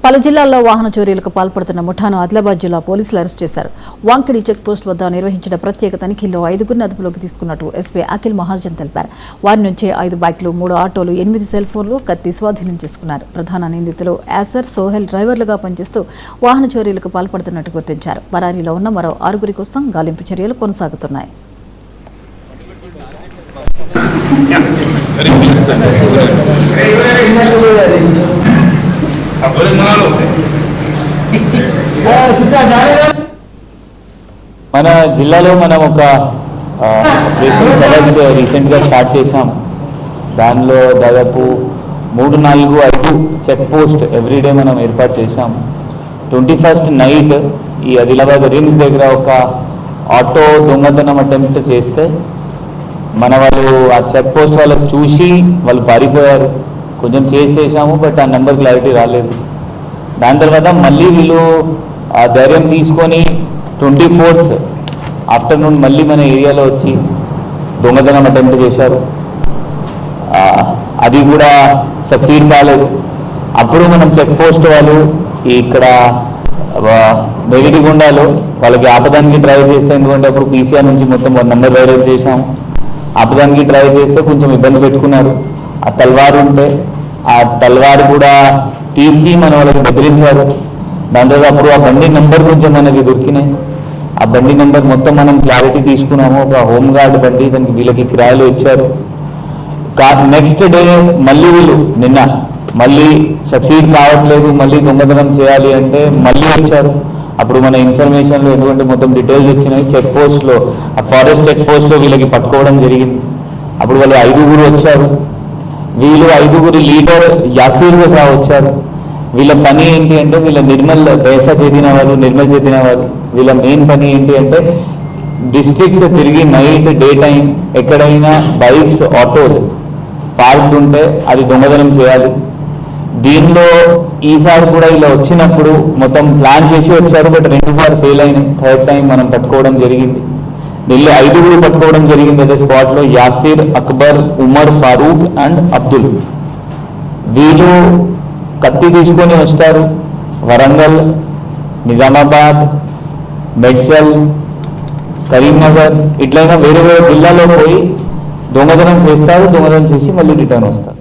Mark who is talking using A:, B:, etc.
A: పలు జిల్లాల్లో వాహన చోరీలకు పాల్పడుతున్న ముఠాను ఆదిలాబాద్ జిల్లా పోలీసులు అరెస్ట్ చేశారు. వాంకిడి చెక్ పోస్ట్ వద్ద నిర్వహించిన ప్రత్యేక తనిఖీల్లో 5గురిని అదుపులోకి తీసుకున్నట్టు ఎస్పీ అఖిల్ మహాజన్ తెలిపారు. వారి నుంచే 5 బైక్లు, 3 ఆటోలు, 8 సెల్ ఫోన్లు, కత్తి స్వాధీనం చేసుకున్నారు. ప్రధాన నిందితులు యాసర్, సోహెల్ డ్రైవర్లుగా పనిచేస్తూ వాహన చోరీలకు పాల్పడుతున్నట్టు గుర్తించారు. పరారీలో ఉన్న మరో 6గురి కోసం గాలింపు చర్యలు కొనసాగుతున్నాయి.
B: మన జిల్లాలో మనం ఒక రీసెంట్ గా స్టార్ట్ చేసాం. దానిలో దాదాపు 3, 4, 5 చెక్ పోస్ట్ ఎవ్రీడే మనం ఏర్పాటు చేసాం. 21st నైట్ ఈ ఆదిలాబాద్ రిమ్స్ దగ్గర ఒక ఆటో దొంగతనం అటెంప్ట్ చేస్తే మన వాళ్ళు ఆ చెక్ పోస్ట్ వాళ్ళకి చూసి వాళ్ళు పారిపోయారు. కొంచెం చేసాము, బట్ ఆ నెంబర్ క్లారిటీ రాలేదు. దాని తర్వాత మళ్ళీ వీళ్ళు ఆ ధైర్యం తీసుకొని 24th ఆఫ్టర్నూన్ మళ్ళీ మన ఏరియాలో వచ్చి దొంగతనం అటెంప్ట్ చేశారు. అది కూడా సక్సీడ్ కాలేదు. అప్పుడు మనం చెక్ పోస్ట్ వాళ్ళు ఇక్కడ నెగిటిగుండాలో వాళ్ళకి ఆపదానికి ట్రై చేస్తే, ఎందుకంటే అప్పుడు పీసీఆర్ నుంచి మొత్తం 1 నెంబర్ వైరల్ చేశాము. ఆపదానికి ట్రై చేస్తే కొంచెం ఇబ్బంది పెట్టుకున్నారు. ఆ తల్వారు ఉంటే ఆ తల్వారు కూడా తీసి మన వాళ్ళకి బెదిరించారు. దాని తర్వాత అప్పుడు ఆ బండి నెంబర్ కొంచెం మనకి దొరికినాయి. ఆ బండి నెంబర్ మొత్తం మనం క్లారిటీ తీసుకున్నాము. ఒక హోమ్ గార్డ్ బండి, దానికి వీళ్ళకి కిరాయిలు ఇచ్చారు. నెక్స్ట్ డే మళ్ళీ వీళ్ళు నిన్న మళ్ళీ సక్సీడ్ కావట్లేదు, మళ్ళీ దొంగతనం చేయాలి అంటే మళ్ళీ వచ్చారు. అప్పుడు మన ఇన్ఫర్మేషన్లో ఎందుకంటే మొత్తం డీటెయిల్స్ వచ్చినాయి. చెక్ పోస్ట్లో, ఆ ఫారెస్ట్ చెక్ పోస్ట్లో వీళ్ళకి పట్టుకోవడం జరిగింది. అప్పుడు వాళ్ళు 5గురు వచ్చారు. వీళ్ళు 5గురి లీడర్ యాసీర్ సహా వచ్చారు. వీళ్ళ పని ఏంటి అంటే వీళ్ళ నిర్మల్ చెందిన వాళ్ళు. వీళ్ళ మెయిన్ పని ఏంటి అంటే డిస్ట్రిక్ట్స్ తిరిగి నైట్, డే టైం ఎక్కడైనా బైక్స్, ఆటోలు పార్క్డ్ ఉంటే అది దొంగతనం చేయాలి. దీనిలో ఈసారి కూడా ఇలా వచ్చినప్పుడు మొత్తం ప్లాన్ చేసి వచ్చారు, బట్ 2 సార్లు ఫెయిల్ అయినాయి. 3rd టైం మనం పట్టుకోవడం జరిగింది. దీనిలో 5గురు పట్టుకోవడం జరిగింది. అదే స్పాట్లో యాసిర్, అక్బర్, ఉమర్, ఫారూక్ అండ్ అబ్దుల్. వీళ్ళు కత్తి తీసుకొని వస్తారు. వరంగల్, నిజామాబాద్, మెడ్చల్, కరీంనగర్ ఇట్లయినా వేరే వేరే జిల్లాలో పోయి దొంగతనం చేస్తారు. దొంగతనం చేసి మళ్ళీ రిటర్న్ వస్తారు.